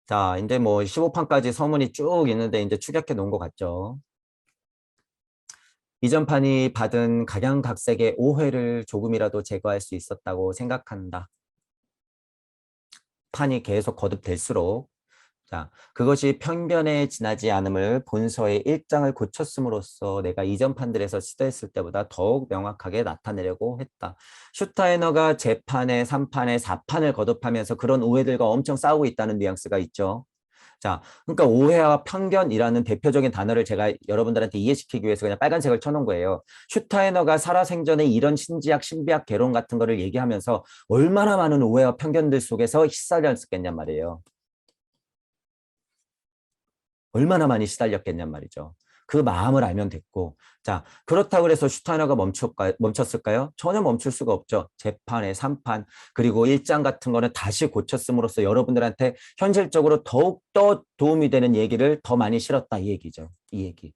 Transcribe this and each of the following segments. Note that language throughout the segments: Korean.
자, 이제 뭐 15판까지 서문이 쭉 있는데 이제 축약해 놓은 것 같죠. 이전 판이 받은 각양각색의 오해를 조금이라도 제거할 수 있었다고 생각한다. 판이 계속 거듭될수록 자, 그것이 편견에 지나지 않음을 본서의 일장을 고쳤음으로써 내가 이전 판들에서 시도했을 때보다 더욱 명확하게 나타내려고 했다. 슈타이너가 재판에 3판에 4판을 거듭하면서 그런 오해들과 엄청 싸우고 있다는 뉘앙스가 있죠. 자, 그러니까 오해와 편견이라는 대표적인 단어를 제가 여러분들한테 이해시키기 위해서 그냥 빨간색을 쳐놓은 거예요. 슈타이너가 살아생전에 이런 신지학, 신비학 개론 같은 거를 얘기하면서 얼마나 많은 오해와 편견들 속에서 시달렸겠냔 말이에요. 얼마나 많이 시달렸겠냔 말이죠. 그 마음을 알면 됐고, 자, 그렇다고 해서 슈타이너가 멈췄을까요? 전혀 멈출 수가 없죠. 재판에 3판, 그리고 1장 같은 거는 다시 고쳤음으로써 여러분들한테 현실적으로 더욱더 도움이 되는 얘기를 더 많이 실었다, 이 얘기죠. 이 얘기.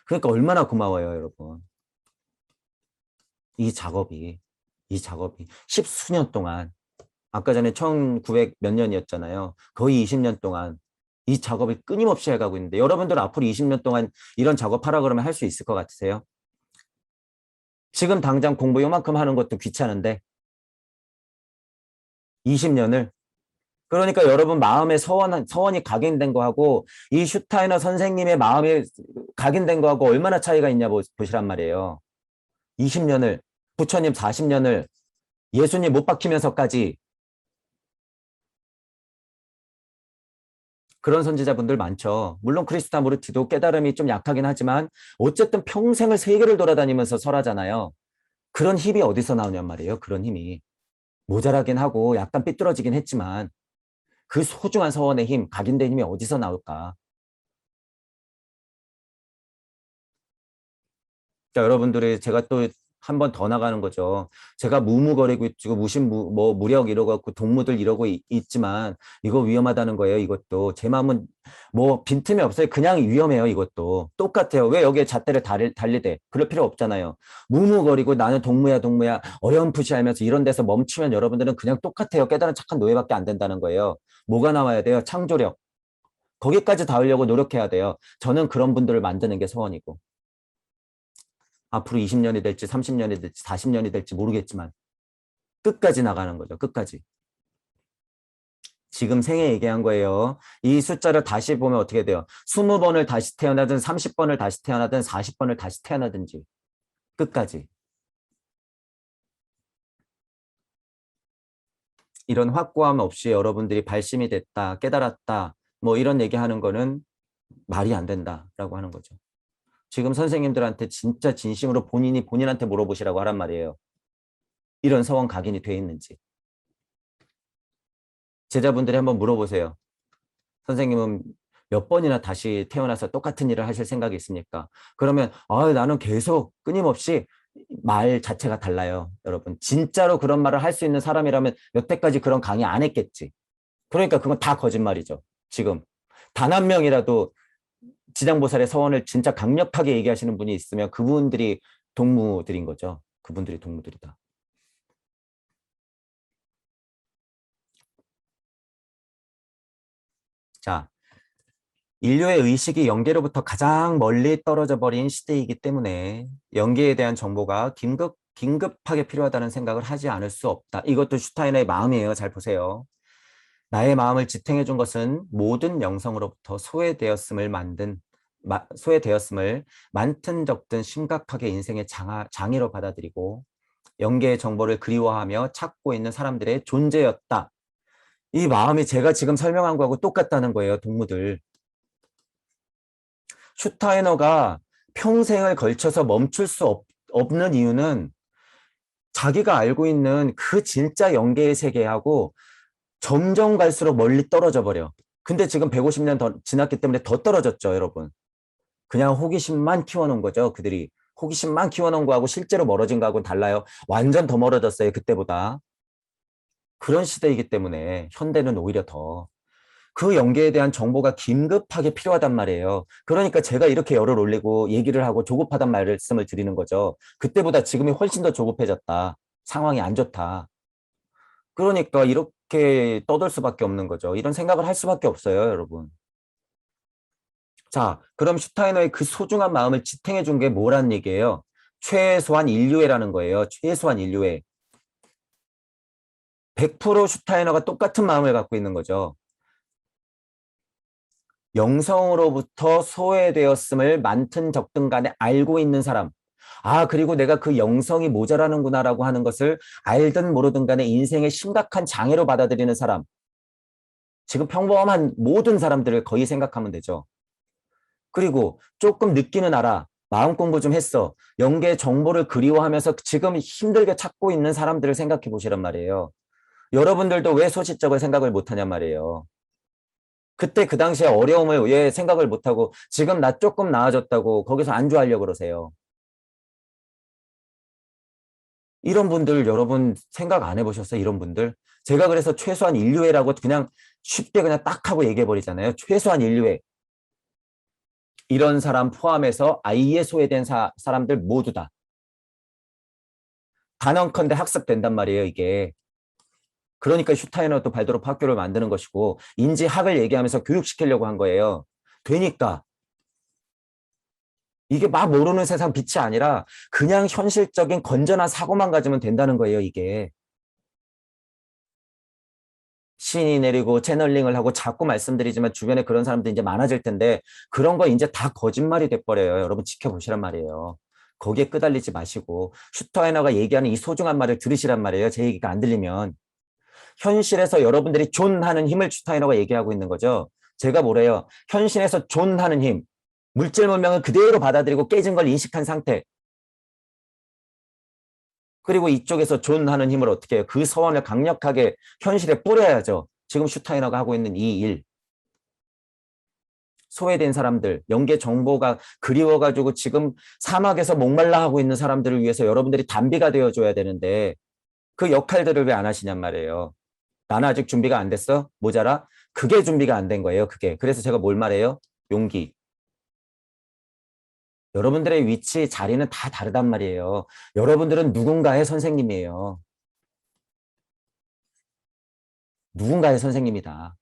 그러니까 얼마나 고마워요, 여러분. 이 작업이, 이 작업이 십수년 동안, 아까 전에 1900 몇 년이었잖아요. 거의 20년 동안 이 작업을 끊임없이 해가고 있는데 여러분들 앞으로 20년 동안 이런 작업하라 그러면 할 수 있을 것 같으세요? 지금 당장 공부 요만큼 하는 것도 귀찮은데 20년을 그러니까 여러분 마음의 서원이 각인된 거하고 이 슈타이너 선생님의 마음이 각인된 거하고 얼마나 차이가 있냐 보시란 말이에요. 20년을 부처님 40년을 예수님 못 박히면서까지 그런 선지자분들 많죠. 물론 크리스타무르티도 깨달음이 좀 약하긴 하지만 어쨌든 평생을 세계를 돌아다니면서 설하잖아요. 그런 힘이 어디서 나오냔 말이에요. 그런 힘이. 모자라긴 하고 약간 삐뚤어지긴 했지만 그 소중한 서원의 힘, 각인된 힘이 어디서 나올까. 자, 여러분들이 제가 또 한 번 더 나가는 거죠. 제가 무무거리고 있고 뭐 무력 이러고 갖고 동무들 이러고 있지만 이거 위험하다는 거예요. 이것도 제 마음은 뭐 빈틈이 없어요. 그냥 위험해요. 이것도 똑같아요. 왜 여기에 잣대를 달리대? 그럴 필요 없잖아요. 무무거리고 나는 동무야 어렴풋이 알면서 이런 데서 멈추면 여러분들은 그냥 똑같아요. 깨달은 착한 노예밖에 안 된다는 거예요. 뭐가 나와야 돼요? 창조력. 거기까지 닿으려고 노력해야 돼요. 저는 그런 분들을 만드는 게 소원이고. 앞으로 20년이 될지 30년이 될지 40년이 될지 모르겠지만 끝까지 나가는 거죠. 끝까지. 지금 생애 얘기한 거예요. 이 숫자를 다시 보면 어떻게 돼요? 20번을 다시 태어나든 30번을 다시 태어나든 40번을 다시 태어나든지 끝까지. 이런 확고함 없이 여러분들이 발심이 됐다, 깨달았다, 뭐 이런 얘기하는 거는 말이 안 된다라고 하는 거죠. 지금 선생님들한테 진짜 진심으로 본인이 본인한테 물어보시라고 하란 말이에요. 이런 서원 각인이 돼 있는지. 제자분들이 한번 물어보세요. 선생님은 몇 번이나 다시 태어나서 똑같은 일을 하실 생각이 있습니까? 그러면 나는 계속 끊임없이 말 자체가 달라요. 여러분 진짜로 그런 말을 할 수 있는 사람이라면 여태까지 그런 강의 안 했겠지. 그러니까 그건 다 거짓말이죠. 지금 단 한 명이라도 지장보살의 서원을 진짜 강력하게 얘기하시는 분이 있으면 그분들이 동무들인 거죠. 그분들이 동무들이다. 자, 인류의 의식이 영계로부터 가장 멀리 떨어져 버린 시대이기 때문에 영계에 대한 정보가 긴급하게 필요하다는 생각을 하지 않을 수 없다. 이것도 슈타이너의 마음이에요. 잘 보세요. 나의 마음을 지탱해 준 것은 모든 영성으로부터 소외되었음을 많든 적든 심각하게 인생의 장애로 받아들이고 영계의 정보를 그리워하며 찾고 있는 사람들의 존재였다. 이 마음이 제가 지금 설명한 거하고 똑같다는 거예요. 동무들. 슈타이너가 평생을 걸쳐서 멈출 수 없는 이유는 자기가 알고 있는 그 진짜 영계의 세계하고 점점 갈수록 멀리 떨어져 버려. 근데 지금 150년 더 지났기 때문에 더 떨어졌죠, 여러분. 그냥 호기심만 키워놓은 거죠, 그들이. 호기심만 키워놓은 거하고 실제로 멀어진 거하고는 달라요. 완전 더 멀어졌어요, 그때보다. 그런 시대이기 때문에 현대는 오히려 더. 그 연계에 대한 정보가 긴급하게 필요하단 말이에요. 그러니까 제가 이렇게 열을 올리고 얘기를 하고 조급하단 말씀을 드리는 거죠. 그때보다 지금이 훨씬 더 조급해졌다. 상황이 안 좋다. 그러니까 이렇게 떠들 수밖에 없는 거죠. 이런 생각을 할 수밖에 없어요, 여러분. 자, 그럼 슈타이너의 그 소중한 마음을 지탱해 준 게 뭐란 얘기예요? 최소한 인류애라는 거예요. 최소한 인류애. 100% 슈타이너가 똑같은 마음을 갖고 있는 거죠. 영성으로부터 소외되었음을 많든 적든 간에 알고 있는 사람. 아, 그리고 내가 그 영성이 모자라는구나라고 하는 것을 알든 모르든 간에 인생의 심각한 장애로 받아들이는 사람. 지금 평범한 모든 사람들을 거의 생각하면 되죠. 그리고 조금 늦기는 알아. 마음 공부 좀 했어. 영계 정보를 그리워하면서 지금 힘들게 찾고 있는 사람들을 생각해 보시란 말이에요. 여러분들도 왜 소시적을 생각을 못하냔 말이에요. 그때 그 당시에 어려움을 왜 생각을 못하고 지금 나 조금 나아졌다고 거기서 안주하려고 그러세요. 이런 분들 여러분 생각 안 해보셨어요? 이런 분들? 제가 그래서 최소한 인류애라고 그냥 쉽게 그냥 딱 하고 얘기해 버리잖아요. 최소한 인류애. 이런 사람 포함해서 아이에 소외된 사람들 모두 다. 단언컨대 학습된단 말이에요, 이게. 그러니까 슈타이너도 발도르프 학교를 만드는 것이고 인지학을 얘기하면서 교육시키려고 한 거예요. 되니까. 이게 막 모르는 세상 빛이 아니라 그냥 현실적인 건전한 사고만 가지면 된다는 거예요, 이게. 신이 내리고 채널링을 하고 자꾸 말씀드리지만 주변에 그런 사람들 이제 많아질 텐데 그런 거 이제 다 거짓말이 돼버려요. 여러분 지켜보시란 말이에요. 거기에 끄달리지 마시고 슈타이너가 얘기하는 이 소중한 말을 들으시란 말이에요. 제 얘기가 안 들리면. 현실에서 여러분들이 존하는 힘을 슈타이너가 얘기하고 있는 거죠. 제가 뭐래요? 현실에서 존하는 힘. 물질 문명을 그대로 받아들이고 깨진 걸 인식한 상태. 그리고 이쪽에서 존하는 힘을 어떻게 해요? 그 서원을 강력하게 현실에 뿌려야죠. 지금 슈타이너가 하고 있는 이 일. 소외된 사람들, 연계 정보가 그리워가지고 지금 사막에서 목말라 하고 있는 사람들을 위해서 여러분들이 단비가 되어줘야 되는데 그 역할들을 왜 안 하시냔 말이에요. 나는 아직 준비가 안 됐어? 모자라? 그게 준비가 안 된 거예요, 그게. 그래서 제가 뭘 말해요? 용기. 여러분들의 위치, 자리는 다 다르단 말이에요. 여러분들은 누군가의 선생님이에요. 누군가의 선생님이다.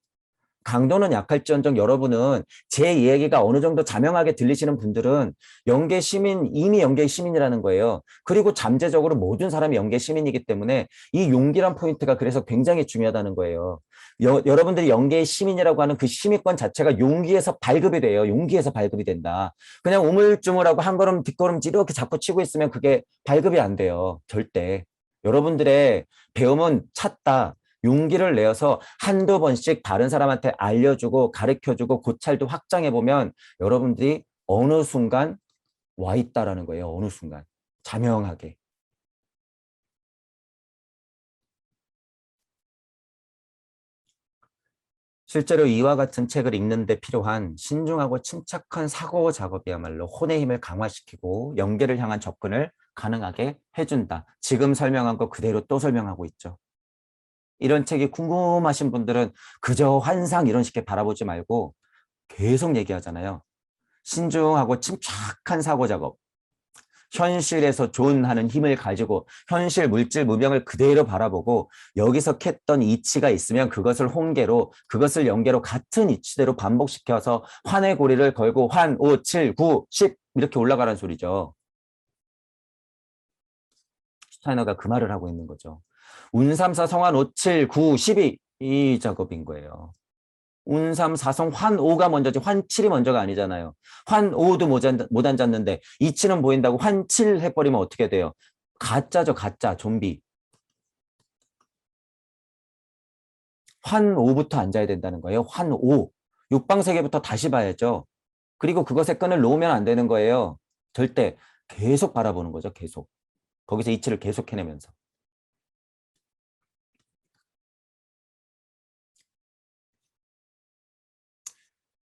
강도는 약할지언정 여러분은 제 이야기가 어느 정도 자명하게 들리시는 분들은 영계 시민, 이미 영계 시민이라는 거예요. 그리고 잠재적으로 모든 사람이 영계 시민이기 때문에 이 용기란 포인트가 그래서 굉장히 중요하다는 거예요. 여러분들이 영계의 시민이라고 하는 그 시민권 자체가 용기에서 발급이 돼요. 용기에서 발급이 된다. 그냥 우물쭈물하고 한 걸음 뒷걸음질 이렇게 자꾸 치고 있으면 그게 발급이 안 돼요. 절대. 여러분들의 배움은 찾다. 용기를 내어서 한두 번씩 다른 사람한테 알려주고 가르쳐주고 고찰도 확장해보면 여러분들이 어느 순간 와 있다라는 거예요. 어느 순간. 자명하게. 실제로 이와 같은 책을 읽는데 필요한 신중하고 침착한 사고 작업이야말로 혼의 힘을 강화시키고 연계를 향한 접근을 가능하게 해준다. 지금 설명한 거 그대로 또 설명하고 있죠. 이런 책이 궁금하신 분들은 그저 환상 이런 식의 바라보지 말고 계속 얘기하잖아요. 신중하고 침착한 사고 작업. 현실에서 존하는 힘을 가지고 현실 물질 무명을 그대로 바라보고 여기서 캤던 이치가 있으면 그것을 혼계로 그것을 연계로 같은 이치대로 반복시켜서 환의 고리를 걸고 환, 5, 7, 9, 10 이렇게 올라가라는 소리죠. 슈타이너가 그 말을 하고 있는 거죠. 운삼사 성환 5, 7, 9, 12 이 작업인 거예요. 운삼, 사성, 환오가 먼저지 환칠이 먼저가 아니잖아요. 환오도 못 앉았는데 이치는 보인다고 환칠 해버리면 어떻게 돼요? 가짜죠, 가짜, 좀비. 환오부터 앉아야 된다는 거예요. 환오. 육방세계부터 다시 봐야죠. 그리고 그것에 끈을 놓으면 안 되는 거예요. 절대 계속 바라보는 거죠, 계속. 거기서 이치를 계속 해내면서.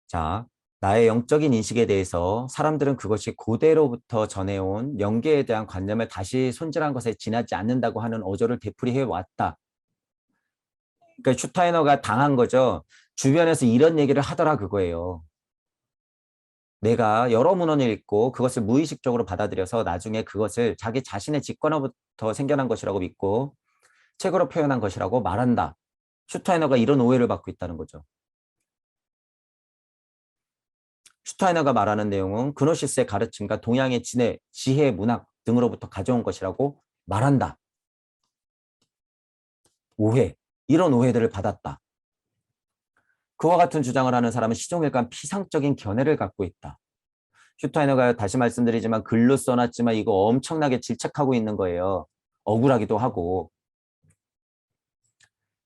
자, 나의 영적인 인식에 대해서 사람들은 그것이 고대로부터 전해온 영계에 대한 관념을 다시 손질한 것에 지나지 않는다고 하는 어조를 되풀이해 왔다. 그러니까 슈타이너가 당한 거죠. 주변에서 이런 얘기를 하더라 그거예요. 내가 여러 문헌을 읽고 그것을 무의식적으로 받아들여서 나중에 그것을 자기 자신의 직관으로부터 생겨난 것이라고 믿고 책으로 표현한 것이라고 말한다. 슈타이너가 이런 오해를 받고 있다는 거죠. 슈타이너가 말하는 내용은 그노시스의 가르침과 동양의 진해, 지혜, 문학 등으로부터 가져온 것이라고 말한다. 오해, 이런 오해들을 받았다. 그와 같은 주장을 하는 사람은 시종일관 피상적인 견해를 갖고 있다. 슈타이너가 다시 말씀드리지만 글로 써놨지만 이거 엄청나게 질책하고 있는 거예요. 억울하기도 하고.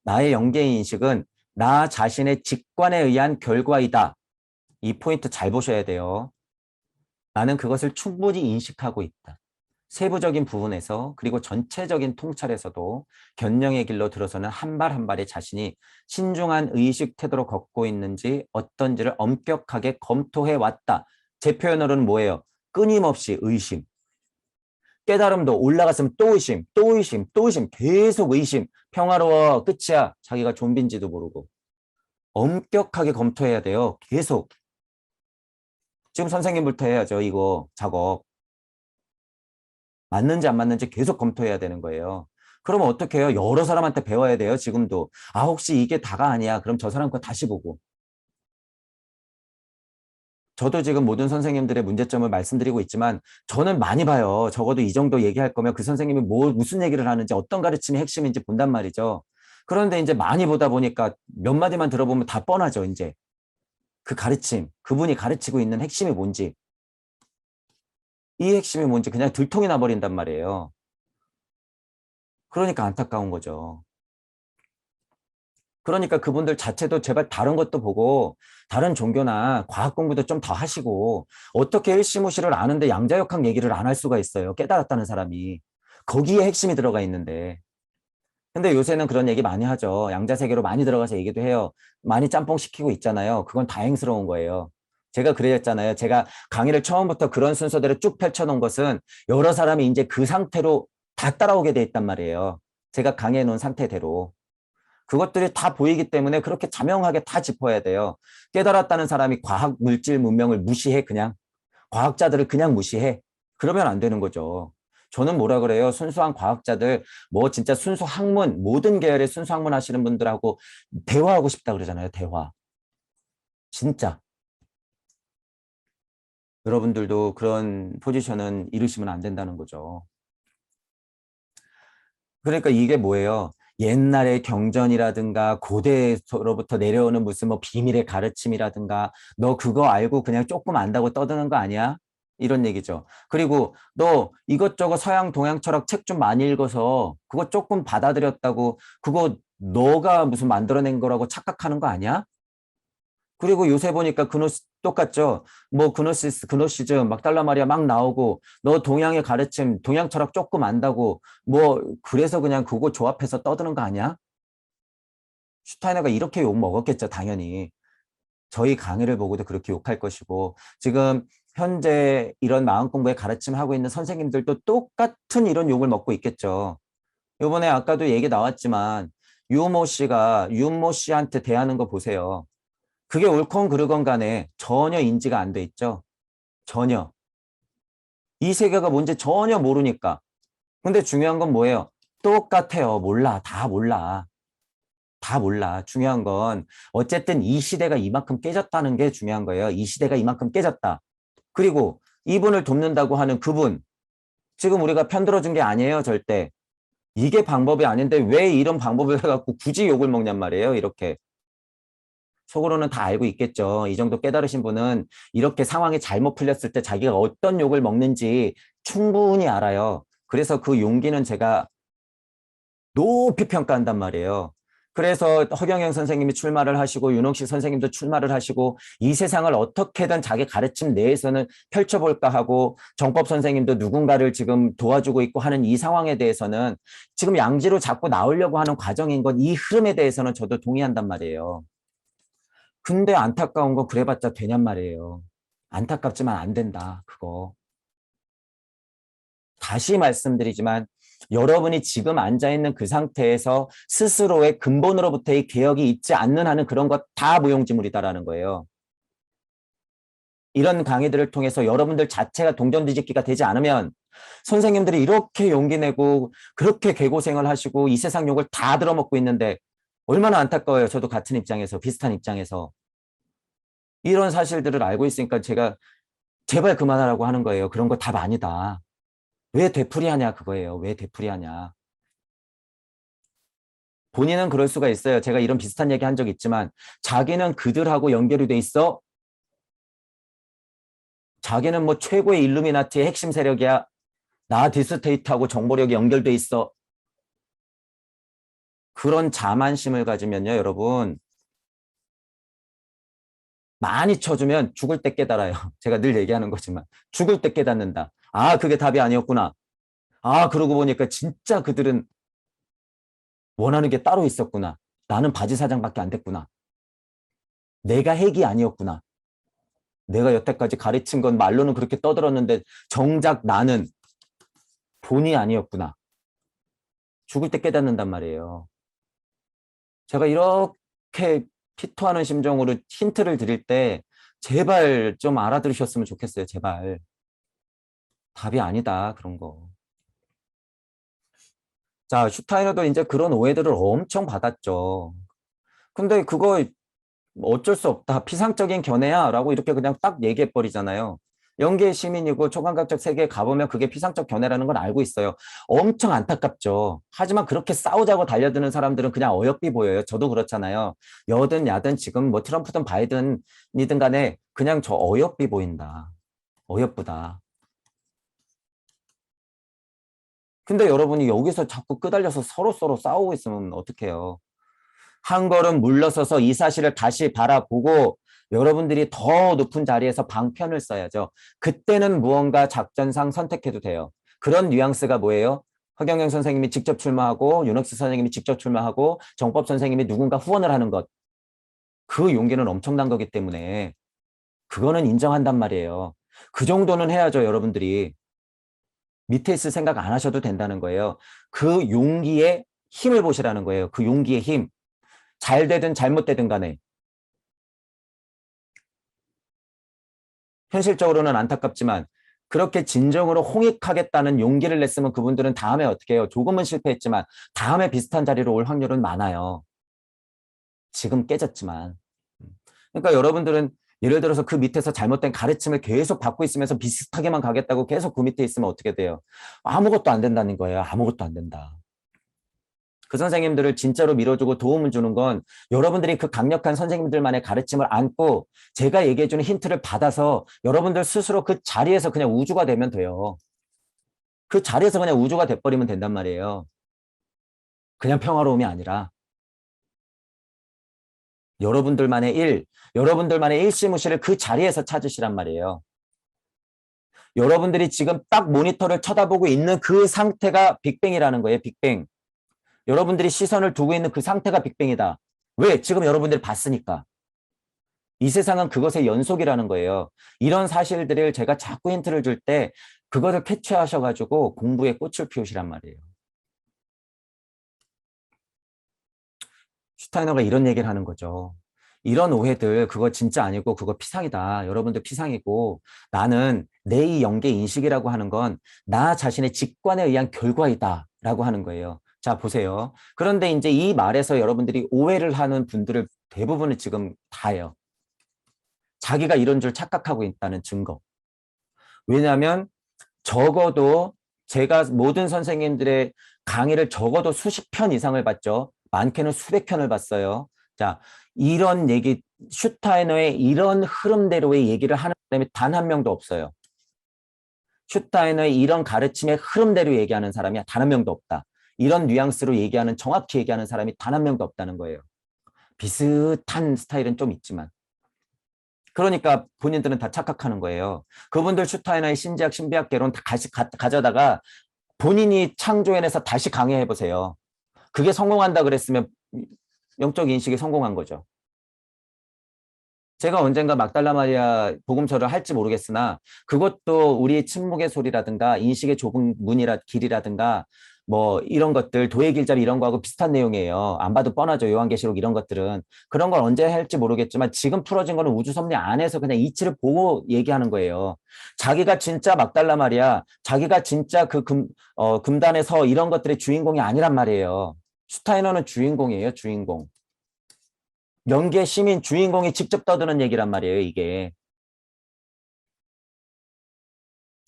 나의 영계의 인식은 나 자신의 직관에 의한 결과이다. 이 포인트 잘 보셔야 돼요. 나는 그것을 충분히 인식하고 있다. 세부적인 부분에서 그리고 전체적인 통찰에서도 견령의 길로 들어서는 한 발 한 발의 자신이 신중한 의식 태도로 걷고 있는지 어떤지를 엄격하게 검토해 왔다. 제 표현으로는 뭐예요? 끊임없이 의심. 깨달음도 올라갔으면 또 의심, 또 의심, 또 의심, 계속 의심. 평화로워, 끝이야. 자기가 좀비인지도 모르고. 엄격하게 검토해야 돼요. 계속. 지금 선생님부터 해야죠. 이거 작업. 맞는지 안 맞는지 계속 검토해야 되는 거예요. 그러면 어떻게 해요? 여러 사람한테 배워야 돼요. 지금도. 아, 혹시 이게 다가 아니야. 그럼 저 사람 거 다시 보고. 저도 지금 모든 선생님들의 문제점을 말씀드리고 있지만 저는 많이 봐요. 적어도 이 정도 얘기할 거면 그 선생님이 무슨 얘기를 하는지 어떤 가르침이 핵심인지 본단 말이죠. 그런데 이제 많이 보다 보니까 몇 마디만 들어보면 다 뻔하죠. 이제 그 가르침, 그분이 가르치고 있는 핵심이 뭔지, 이 핵심이 뭔지 그냥 들통이 나버린단 말이에요. 그러니까 안타까운 거죠. 그러니까 그분들 자체도 제발 다른 것도 보고 다른 종교나 과학 공부도 좀 더 하시고 어떻게 일시무시를 아는데 양자역학 얘기를 안 할 수가 있어요. 깨달았다는 사람이. 거기에 핵심이 들어가 있는데. 근데 요새는 그런 얘기 많이 하죠. 양자세계로 많이 들어가서 얘기도 해요. 많이 짬뽕 시키고 있잖아요. 그건 다행스러운 거예요. 제가 그랬잖아요. 제가 강의를 처음부터 그런 순서대로 쭉 펼쳐놓은 것은 여러 사람이 이제 그 상태로 다 따라오게 돼 있단 말이에요. 제가 강의해 놓은 상태대로. 그것들이 다 보이기 때문에 그렇게 자명하게 다 짚어야 돼요. 깨달았다는 사람이 과학, 물질, 문명을 무시해 그냥. 과학자들을 그냥 무시해. 그러면 안 되는 거죠. 저는 뭐라 그래요? 순수한 과학자들, 뭐 진짜 순수 학문, 모든 계열의 순수 학문 하시는 분들하고 대화하고 싶다 그러잖아요. 대화. 진짜. 여러분들도 그런 포지션은 이루시면 안 된다는 거죠. 그러니까 이게 뭐예요? 옛날의 경전이라든가 고대로부터 내려오는 무슨 뭐 비밀의 가르침이라든가 너 그거 알고 그냥 조금 안다고 떠드는 거 아니야? 이런 얘기죠. 그리고 너 이것저것 서양 동양 철학 책 좀 많이 읽어서 그거 조금 받아들였다고 그거 너가 무슨 만들어낸 거라고 착각하는 거 아니야? 그리고 요새 보니까 똑같죠. 뭐 그노시스, 그노시즘, 막달라 마리아 막 나오고 너 동양의 가르침, 동양 철학 조금 안다고 뭐 그래서 그냥 그거 조합해서 떠드는 거 아니야? 슈타이너가 이렇게 욕 먹었겠죠, 당연히. 저희 강의를 보고도 그렇게 욕할 것이고 지금 현재 이런 마음 공부에 가르침 하고 있는 선생님들도 똑같은 이런 욕을 먹고 있겠죠. 이번에 아까도 얘기 나왔지만 윤모 씨한테 대하는 거 보세요. 그게 옳건 그르건 간에 전혀 인지가 안 돼 있죠. 전혀. 이 세계가 뭔지 전혀 모르니까. 근데 중요한 건 뭐예요? 똑같아요. 몰라. 다 몰라. 다 몰라. 중요한 건 어쨌든 이 시대가 이만큼 깨졌다는 게 중요한 거예요. 이 시대가 이만큼 깨졌다. 그리고 이분을 돕는다고 하는 그분. 지금 우리가 편들어준 게 아니에요. 절대. 이게 방법이 아닌데 왜 이런 방법을 해갖고 굳이 욕을 먹냔 말이에요. 이렇게. 속으로는 다 알고 있겠죠. 이 정도 깨달으신 분은 이렇게 상황이 잘못 풀렸을 때 자기가 어떤 욕을 먹는지 충분히 알아요. 그래서 그 용기는 제가 높이 평가한단 말이에요. 그래서 허경영 선생님이 출마를 하시고 윤홍식 선생님도 출마를 하시고 이 세상을 어떻게든 자기 가르침 내에서는 펼쳐볼까 하고 정법 선생님도 누군가를 지금 도와주고 있고 하는 이 상황에 대해서는 지금 양지로 자꾸 나오려고 하는 과정인 건 이 흐름에 대해서는 저도 동의한단 말이에요. 근데 안타까운 거 그래봤자 되냔 말이에요. 안타깝지만 안 된다. 그거. 다시 말씀드리지만 여러분이 지금 앉아있는 그 상태에서 스스로의 근본으로부터의 개혁이 있지 않는 한은 그런 것 다 무용지물이다라는 거예요. 이런 강의들을 통해서 여러분들 자체가 동전 뒤집기가 되지 않으면 선생님들이 이렇게 용기 내고 그렇게 개고생을 하시고 이 세상 욕을 다 들어먹고 있는데 얼마나 안타까워요. 저도 같은 입장에서 비슷한 입장에서 이런 사실들을 알고 있으니까 제가 제발 그만하라고 하는 거예요. 그런 거 답 아니다. 왜 되풀이하냐 그거예요. 왜 되풀이하냐. 본인은 그럴 수가 있어요. 제가 이런 비슷한 얘기 한 적 있지만 자기는 그들하고 연결이 돼 있어. 자기는 뭐 최고의 일루미나티의 핵심 세력이야. 나 디스테이트하고 정보력이 연결돼 있어. 그런 자만심을 가지면요, 여러분. 많이 쳐주면 죽을 때 깨달아요. 제가 늘 얘기하는 거지만 죽을 때 깨닫는다. 아, 그게 답이 아니었구나. 아, 그러고 보니까 진짜 그들은 원하는 게 따로 있었구나. 나는 바지 사장밖에 안 됐구나. 내가 핵이 아니었구나. 내가 여태까지 가르친 건 말로는 그렇게 떠들었는데 정작 나는 본이 아니었구나. 죽을 때 깨닫는단 말이에요. 제가 이렇게 피토하는 심정으로 힌트를 드릴 때 제발 좀 알아들으셨으면 좋겠어요. 제발. 답이 아니다. 그런 거. 자, 슈타이너도 이제 그런 오해들을 엄청 받았죠. 근데 그거 어쩔 수 없다. 피상적인 견해야 라고 이렇게 그냥 딱 얘기해 버리잖아요. 영계의 시민이고 초감각적 세계에 가보면 그게 피상적 견해라는 건 알고 있어요. 엄청 안타깝죠. 하지만 그렇게 싸우자고 달려드는 사람들은 그냥 어여삐 보여요. 저도 그렇잖아요. 여든 야든 지금 뭐 트럼프든 바이든이든 간에 그냥 저 어여삐 보인다. 어여쁘다. 근데 여러분이 여기서 자꾸 끄달려서 서로 싸우고 있으면 어떡해요. 한 걸음 물러서서 이 사실을 다시 바라보고 여러분들이 더 높은 자리에서 방편을 써야죠. 그때는 무언가 작전상 선택해도 돼요. 그런 뉘앙스가 뭐예요? 허경영 선생님이 직접 출마하고 윤학수 선생님이 직접 출마하고 정법 선생님이 누군가 후원을 하는 것. 그 용기는 엄청난 거기 때문에 그거는 인정한단 말이에요. 그 정도는 해야죠, 여러분들이. 밑에 있을 생각 안 하셔도 된다는 거예요. 그 용기의 힘을 보시라는 거예요. 그 용기의 힘. 잘 되든 잘못되든 간에. 현실적으로는 안타깝지만 그렇게 진정으로 홍익하겠다는 용기를 냈으면 그분들은 다음에 어떻게 해요? 조금은 실패했지만 다음에 비슷한 자리로 올 확률은 많아요. 지금 깨졌지만. 그러니까 여러분들은 예를 들어서 그 밑에서 잘못된 가르침을 계속 받고 있으면서 비슷하게만 가겠다고 계속 그 밑에 있으면 어떻게 돼요? 아무것도 안 된다는 거예요. 아무것도 안 된다. 그 선생님들을 진짜로 밀어주고 도움을 주는 건 여러분들이 그 강력한 선생님들만의 가르침을 안고 제가 얘기해주는 힌트를 받아서 여러분들 스스로 그 자리에서 그냥 우주가 되면 돼요. 그 자리에서 그냥 우주가 돼버리면 된단 말이에요. 그냥 평화로움이 아니라 여러분들만의 일시무시를 그 자리에서 찾으시란 말이에요. 여러분들이 지금 딱 모니터를 쳐다보고 있는 그 상태가 빅뱅이라는 거예요. 빅뱅. 여러분들이 시선을 두고 있는 그 상태가 빅뱅이다. 왜? 지금 여러분들이 봤으니까. 이 세상은 그것의 연속이라는 거예요. 이런 사실들을 제가 자꾸 힌트를 줄 때 그것을 캐치하셔가지고 공부에 꽃을 피우시란 말이에요. 슈타이너가 이런 얘기를 하는 거죠. 이런 오해들 그거 진짜 아니고 그거 피상이다. 여러분들 피상이고 나는 내 이 영계 인식이라고 하는 건 나 자신의 직관에 의한 결과이다 라고 하는 거예요. 자 보세요. 그런데 이제 이 말에서 여러분들이 오해를 하는 분들을 대부분을 지금 다예요. 자기가 이런 줄 착각하고 있다는 증거. 왜냐하면 적어도 제가 모든 선생님들의 강의를 적어도 수십 편 이상을 봤죠. 많게는 수백 편을 봤어요. 자, 이런 얘기, 슈타이너의 이런 흐름대로의 얘기를 하는 사람이 단 한 명도 없어요. 슈타이너의 이런 가르침의 흐름대로 얘기하는 사람이 단 한 명도 없다. 이런 뉘앙스로 얘기하는, 정확히 얘기하는 사람이 단 한 명도 없다는 거예요. 비슷한 스타일은 좀 있지만. 그러니까 본인들은 다 착각하는 거예요. 그분들 슈타이너의 신지학, 신비학 개론 다 가져다가 본인이 창조해내서 다시 강의해보세요. 그게 성공한다 그랬으면 영적 인식이 성공한 거죠. 제가 언젠가 막달라 마리아 복음서를 할지 모르겠으나 그것도 우리 침묵의 소리라든가 인식의 좁은 문이라 길이라든가 뭐 이런 것들 도의 길잡이 이런 거하고 비슷한 내용이에요. 안 봐도 뻔하죠. 요한계시록 이런 것들은. 그런 걸 언제 할지 모르겠지만 지금 풀어진 거는 우주 섭리 안에서 그냥 이치를 보고 얘기하는 거예요. 자기가 진짜 막달라 말이야. 자기가 진짜 그 금단의 서 이런 것들의 주인공이 아니란 말이에요. 슈타이너는 주인공이에요. 주인공. 영계 시민 주인공이 직접 떠드는 얘기란 말이에요. 이게.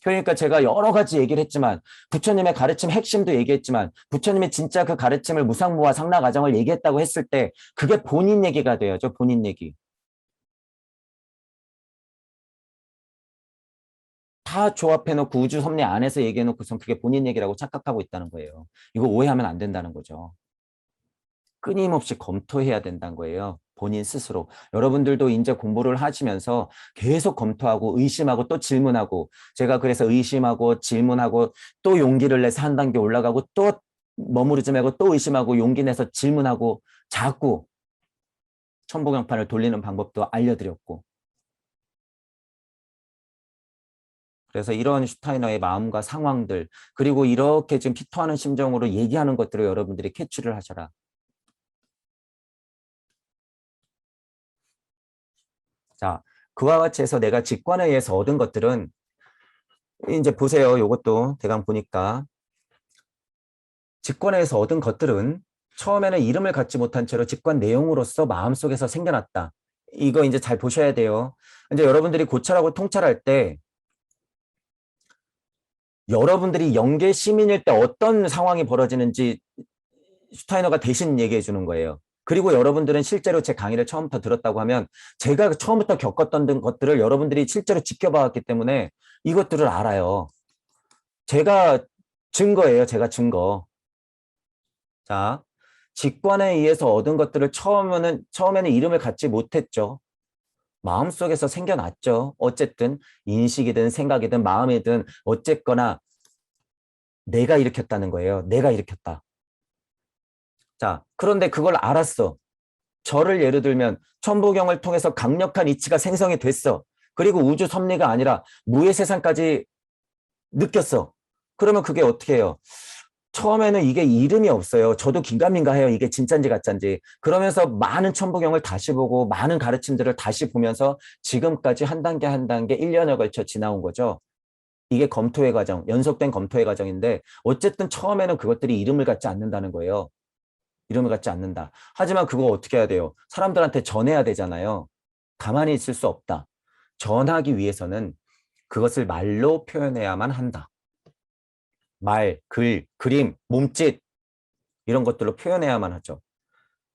그러니까 제가 여러 가지 얘기를 했지만 부처님의 가르침 핵심도 얘기했지만 부처님이 진짜 그 가르침을 무상무화 상라가정을 얘기했다고 했을 때 그게 본인 얘기가 돼야죠. 본인 얘기. 다 조합해놓고 우주 섭리 안에서 얘기해놓고선 그게 본인 얘기라고 착각하고 있다는 거예요. 이거 오해하면 안 된다는 거죠. 끊임없이 검토해야 된다는 거예요. 본인 스스로. 여러분들도 이제 공부를 하시면서 계속 검토하고 의심하고 또 질문하고 제가 그래서 의심하고 질문하고 또 용기를 내서 한 단계 올라가고 또 머무르지 말고 또 의심하고 용기 내서 질문하고 자꾸 천부경판을 돌리는 방법도 알려드렸고 그래서 이런 슈타이너의 마음과 상황들 그리고 이렇게 지금 피토하는 심정으로 얘기하는 것들을 여러분들이 캐치를 하셔라. 자, 그와 같이 해서 내가 직관에 의해서 얻은 것들은 이제 보세요. 이것도 대강 보니까 직관에 의해서 얻은 것들은 처음에는 이름을 갖지 못한 채로 직관 내용으로서 마음속에서 생겨났다. 이거 이제 잘 보셔야 돼요. 이제 여러분들이 고찰하고 통찰할 때 여러분들이 영계 시민일 때 어떤 상황이 벌어지는지 슈타이너가 대신 얘기해 주는 거예요. 그리고 여러분들은 실제로 제 강의를 처음부터 들었다고 하면 제가 처음부터 겪었던 것들을 여러분들이 실제로 지켜봐왔기 때문에 이것들을 알아요. 제가 증거예요. 제가 증거. 자, 직관에 의해서 얻은 것들을 처음에는 이름을 갖지 못했죠. 마음속에서 생겨났죠. 어쨌든 인식이든 생각이든 마음이든 어쨌거나 내가 일으켰다는 거예요. 내가 일으켰다. 자, 그런데 그걸 알았어. 저를 예를 들면 천부경을 통해서 강력한 이치가 생성이 됐어. 그리고 우주 섭리가 아니라 무의 세상까지 느꼈어. 그러면 그게 어떻게 해요? 처음에는 이게 이름이 없어요. 저도 긴가민가해요. 이게 진짠지 가짠지. 그러면서 많은 천부경을 다시 보고 많은 가르침들을 다시 보면서 지금까지 한 단계 한 단계 1년에 걸쳐 지나온 거죠. 이게 검토의 과정, 연속된 검토의 과정인데 어쨌든 처음에는 그것들이 이름을 갖지 않는다는 거예요. 이름을 갖지 않는다. 하지만 그거 어떻게 해야 돼요? 사람들한테 전해야 되잖아요. 가만히 있을 수 없다. 전하기 위해서는 그것을 말로 표현해야만 한다. 말, 글, 그림, 몸짓 이런 것들로 표현해야만 하죠.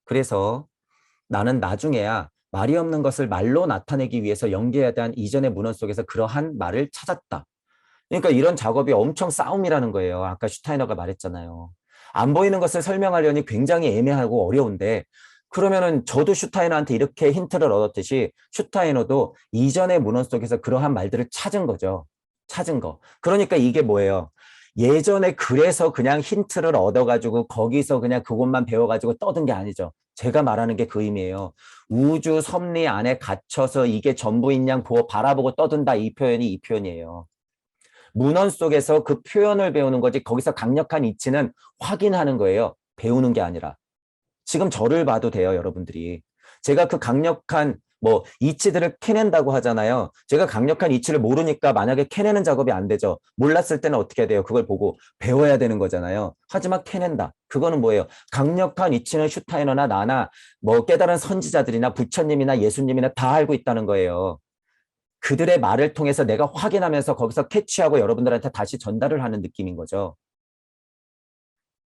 그래서 나는 나중에야 말이 없는 것을 말로 나타내기 위해서 연계에 대한 이전의 문헌 속에서 그러한 말을 찾았다. 그러니까 이런 작업이 엄청 싸움이라는 거예요. 아까 슈타이너가 말했잖아요. 안 보이는 것을 설명하려니 굉장히 애매하고 어려운데 그러면은 저도 슈타이너한테 이렇게 힌트를 얻었듯이 슈타이너도 이전의 문헌 속에서 그러한 말들을 찾은 거죠. 찾은 거. 그러니까 이게 뭐예요? 예전에 그래서 그냥 힌트를 얻어가지고 거기서 그냥 그것만 배워가지고 떠든 게 아니죠. 제가 말하는 게 그 의미예요. 우주 섭리 안에 갇혀서 이게 전부인 양 바라보고 떠든다 이 표현이 이 표현이에요. 문헌 속에서 그 표현을 배우는 거지 거기서 강력한 이치는 확인하는 거예요. 배우는 게 아니라. 지금 저를 봐도 돼요, 여러분들이. 제가 그 강력한 이치들을 캐낸다고 하잖아요. 제가 강력한 이치를 모르니까 만약에 캐내는 작업이 안 되죠. 몰랐을 때는 어떻게 돼요? 그걸 보고 배워야 되는 거잖아요. 하지만 캐낸다. 그거는 뭐예요? 강력한 이치는 슈타이너나 나나 깨달은 선지자들이나 부처님이나 예수님이나 다 알고 있다는 거예요. 그들의 말을 통해서 내가 확인하면서 거기서 캐치하고 여러분들한테 다시 전달을 하는 느낌인 거죠.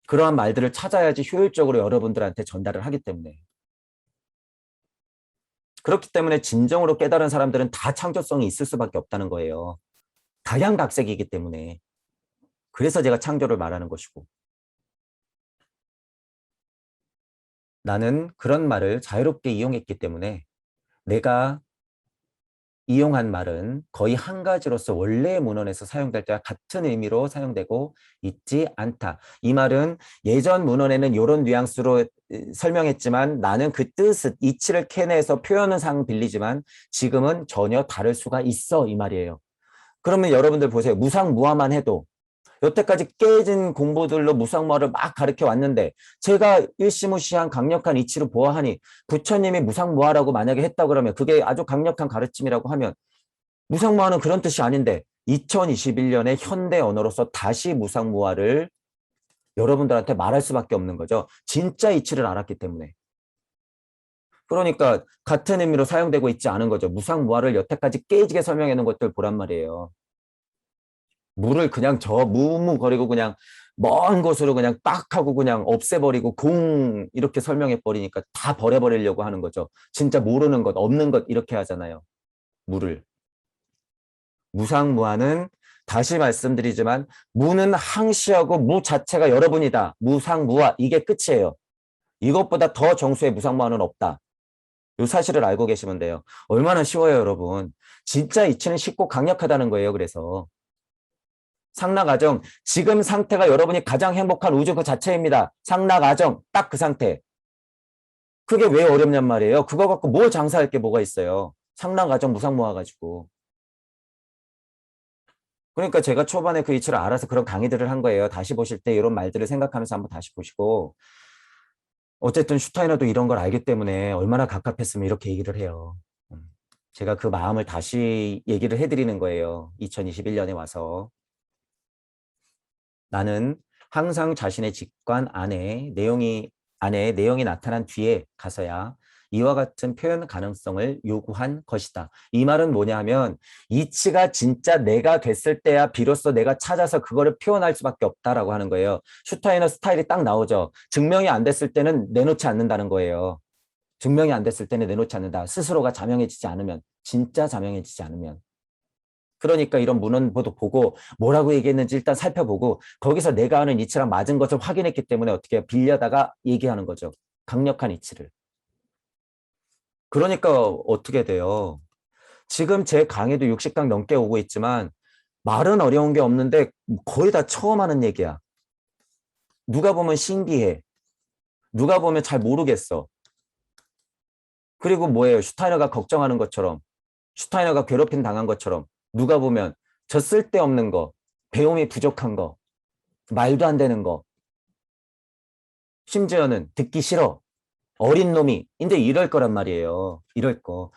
그러한 말들을 찾아야지 효율적으로 여러분들한테 전달을 하기 때문에. 그렇기 때문에 진정으로 깨달은 사람들은 다 창조성이 있을 수밖에 없다는 거예요. 다양각색이기 때문에. 그래서 제가 창조를 말하는 것이고. 나는 그런 말을 자유롭게 이용했기 때문에 내가 이용한 말은 거의 한 가지로서 원래의 문헌에서 사용될 때와 같은 의미로 사용되고 있지 않다. 이 말은 예전 문헌에는 이런 뉘앙스로 설명했지만 나는 그 뜻을 이치를 캐내서 표현은 상 빌리지만 지금은 전혀 다를 수가 있어 이 말이에요. 그러면 여러분들 보세요. 무상무화만 해도 여태까지 깨진 공부들로 무상무화를 막 가르쳐 왔는데 제가 일시무시한 강력한 이치로 보아하니 부처님이 무상무화라고 만약에 했다 그러면 그게 아주 강력한 가르침이라고 하면 무상무화는 그런 뜻이 아닌데 2021년에 현대 언어로서 다시 무상무화를 여러분들한테 말할 수밖에 없는 거죠. 진짜 이치를 알았기 때문에. 그러니까 같은 의미로 사용되고 있지 않은 거죠. 무상무화를 여태까지 깨지게 설명해 놓은 것들 보란 말이에요. 물을 그냥 저 무무거리고 그냥 먼 곳으로 그냥 딱 하고 그냥 없애버리고 공 이렇게 설명해 버리니까 다 버려버리려고 하는 거죠. 진짜 모르는 것, 없는 것 이렇게 하잖아요. 물을. 무상무화는 다시 말씀드리지만 무는 항시하고 무 자체가 여러분이다. 무상무화 이게 끝이에요. 이것보다 더 정수의 무상무화는 없다. 이 사실을 알고 계시면 돼요. 얼마나 쉬워요, 여러분. 진짜 이치는 쉽고 강력하다는 거예요. 그래서 상락아정, 지금 상태가 여러분이 가장 행복한 우주 그 자체입니다. 상락아정, 딱 그 상태. 그게 왜 어렵냔 말이에요. 그거 갖고 뭘 장사할 게 뭐가 있어요. 상락아정 무상모아 가지고. 그러니까 제가 초반에 그 이치를 알아서 그런 강의들을 한 거예요. 다시 보실 때 이런 말들을 생각하면서 한번 다시 보시고. 어쨌든 슈타이너도 이런 걸 알기 때문에 얼마나 갑갑했으면 이렇게 얘기를 해요. 제가 그 마음을 다시 얘기를 해드리는 거예요. 2021년에 와서. 나는 항상 자신의 직관 안에 내용이 나타난 뒤에 가서야 이와 같은 표현 가능성을 요구한 것이다. 이 말은 뭐냐 하면 이치가 진짜 내가 됐을 때야 비로소 내가 찾아서 그거를 표현할 수밖에 없다라고 하는 거예요. 슈타이너 스타일이 딱 나오죠. 증명이 안 됐을 때는 내놓지 않는다는 거예요. 증명이 안 됐을 때는 내놓지 않는다. 스스로가 자명해지지 않으면, 진짜 자명해지지 않으면. 그러니까 이런 문헌보도 보고 뭐라고 얘기했는지 일단 살펴보고 거기서 내가 아는 이치랑 맞은 것을 확인했기 때문에 어떻게 빌려다가 얘기하는 거죠. 강력한 이치를. 그러니까 어떻게 돼요? 지금 제 강의도 60강 넘게 오고 있지만 말은 어려운 게 없는데 거의 다 처음 하는 얘기야. 누가 보면 신기해. 누가 보면 잘 모르겠어. 그리고 뭐예요? 슈타이너가 걱정하는 것처럼 슈타이너가 괴롭힘 당한 것처럼 누가 보면 저 쓸데없는 거, 배움이 부족한 거, 말도 안 되는 거, 심지어는 듣기 싫어. 어린 놈이. 근데 이럴 거란 말이에요. 이럴 거.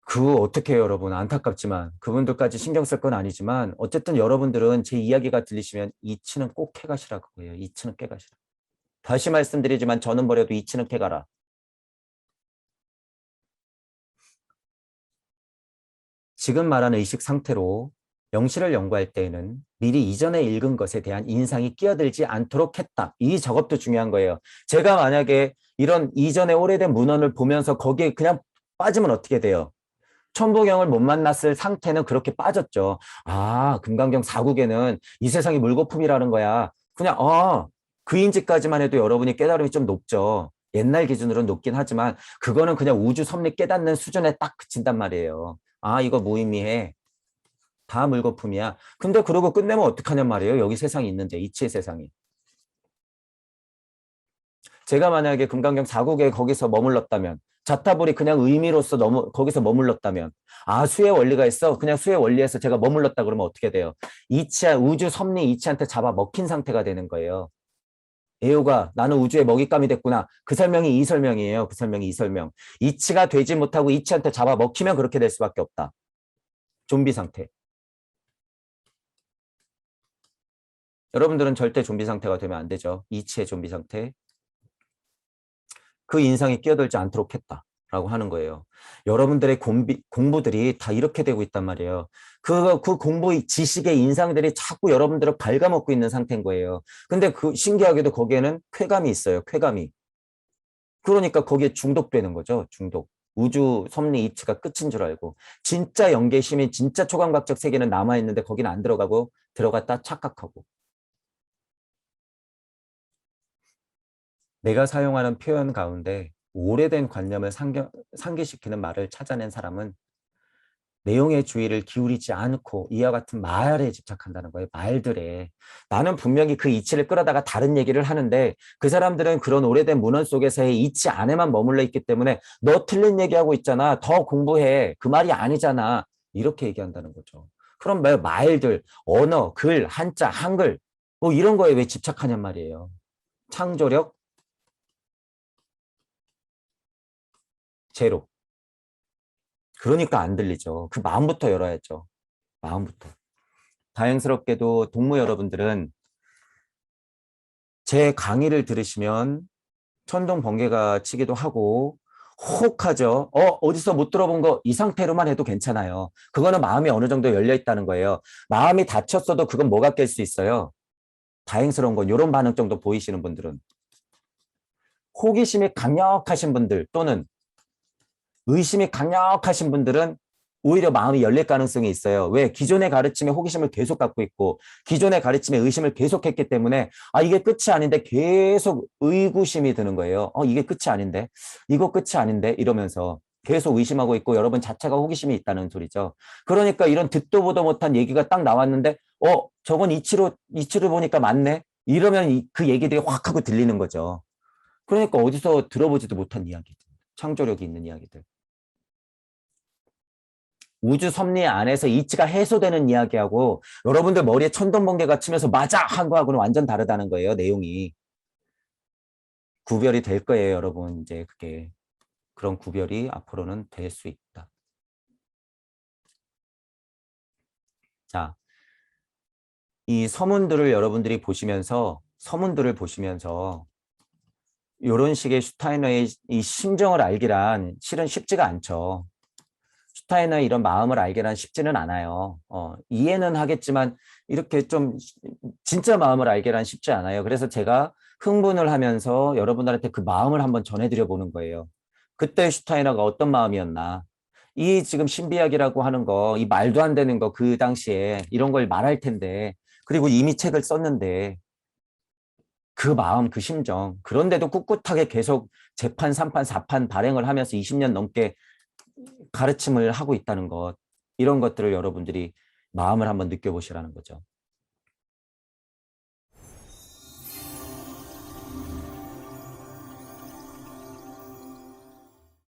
그거 어떻게 해요, 여러분. 안타깝지만. 그분들까지 신경 쓸 건 아니지만 어쨌든 여러분들은 제 이야기가 들리시면 이치는 꼭 해가시라 그거예요. 이치는 깨가시라. 다시 말씀드리지만 저는 버려도 이치는 깨가라. 지금 말하는 의식 상태로 명시를 연구할 때에는 미리 이전에 읽은 것에 대한 인상이 끼어들지 않도록 했다. 이 작업도 중요한 거예요. 제가 만약에 이런 이전에 오래된 문헌을 보면서 거기에 그냥 빠지면 어떻게 돼요? 천부경을 못 만났을 상태는 그렇게 빠졌죠. 아, 금강경 4국에는 이 세상이 물거품이라는 거야. 그냥 그 인지까지만 해도 여러분이 깨달음이 좀 높죠. 옛날 기준으로는 높긴 하지만 그거는 그냥 우주 섭리 깨닫는 수준에 딱 그친단 말이에요. 아, 이거 무의미해. 다 물거품이야. 근데 그러고 끝내면 어떡하냔 말이에요. 여기 세상이 있는데, 이치의 세상이. 제가 만약에 금강경 4국에 거기서 머물렀다면, 자타불이 그냥 의미로서 거기서 머물렀다면, 아, 수의 원리가 있어? 그냥 수의 원리에서 제가 머물렀다 그러면 어떻게 돼요? 우주 섭리 이치한테 잡아 먹힌 상태가 되는 거예요. 에오가 나는 우주의 먹잇감이 됐구나. 그 설명이 이 설명이에요. 그 설명이 이 설명. 이치가 되지 못하고 이치한테 잡아 먹히면 그렇게 될 수밖에 없다. 좀비 상태. 여러분들은 절대 좀비 상태가 되면 안 되죠. 이치의 좀비 상태. 그 인상이 끼어들지 않도록 했다라고 하는 거예요. 여러분들의 공부들이 다 이렇게 되고 있단 말이에요. 그 공부 지식의 인상들이 자꾸 여러분들을 갉아먹고 있는 상태인 거예요. 근데 그 신기하게도 거기에는 쾌감이 있어요. 쾌감이. 그러니까 거기에 중독되는 거죠. 중독. 우주 섭리 이치가 끝인 줄 알고 진짜 영계심이 진짜 초강박적 세계는 남아있는데 거기는 안 들어가고 들어갔다 착각하고 내가 사용하는 표현 가운데 오래된 관념을 상기시키는 말을 찾아낸 사람은 내용의 주의를 기울이지 않고 이와 같은 말에 집착한다는 거예요. 말들에. 나는 분명히 그 이치를 끌어다가 다른 얘기를 하는데 그 사람들은 그런 오래된 문헌 속에서의 이치 안에만 머물러 있기 때문에 너 틀린 얘기하고 있잖아. 더 공부해. 그 말이 아니잖아. 이렇게 얘기한다는 거죠. 그럼 말들, 언어, 글, 한자, 한글 뭐 이런 거에 왜 집착하냔 말이에요. 창조력 제로. 그러니까 안 들리죠. 그 마음부터 열어야죠. 마음부터. 다행스럽게도 동무 여러분들은 제 강의를 들으시면 천둥 번개가 치기도 하고 혹하죠. 어디서 못 들어본 거 이 상태로만 해도 괜찮아요. 그거는 마음이 어느 정도 열려 있다는 거예요. 마음이 닫혔어도 그건 뭐가 깰 수 있어요. 다행스러운 건 이런 반응 정도 보이시는 분들은 호기심이 강력하신 분들 또는 의심이 강력하신 분들은 오히려 마음이 열릴 가능성이 있어요. 왜? 기존의 가르침에 호기심을 계속 갖고 있고 기존의 가르침에 의심을 계속했기 때문에 이게 끝이 아닌데 계속 의구심이 드는 거예요. 이게 끝이 아닌데 이거 끝이 아닌데 이러면서 계속 의심하고 있고 여러분 자체가 호기심이 있다는 소리죠. 그러니까 이런 듣도 보도 못한 얘기가 딱 나왔는데 저건 이치로 보니까 맞네. 이러면 그 얘기들이 확 하고 들리는 거죠. 그러니까 어디서 들어보지도 못한 이야기들, 창조력이 있는 이야기들. 우주 섭리 안에서 이치가 해소되는 이야기하고 여러분들 머리에 천둥번개가 치면서 맞아 한 거하고는 완전 다르다는 거예요. 내용이. 구별이 될 거예요. 여러분. 이제 그게 그런 구별이 앞으로는 될 수 있다. 자, 이 서문들을 여러분들이 보시면서 이런 식의 슈타이너의 이 심정을 알기란 실은 쉽지가 않죠. 슈타이너의 이런 마음을 알기란 쉽지는 않아요. 이해는 하겠지만 이렇게 좀 진짜 마음을 알기란 쉽지 않아요. 그래서 제가 흥분을 하면서 여러분들한테 그 마음을 한번 전해드려 보는 거예요. 그때 슈타이너가 어떤 마음이었나. 이 지금 신비학이라고 하는 거, 이 말도 안 되는 거 그 당시에 이런 걸 말할 텐데 그리고 이미 책을 썼는데 그 마음, 그 심정 그런데도 꿋꿋하게 계속 재판, 3판, 4판 발행을 하면서 20년 넘게 가르침을 하고 있다는 것 이런 것들을 여러분들이 마음을 한번 느껴보시라는 거죠.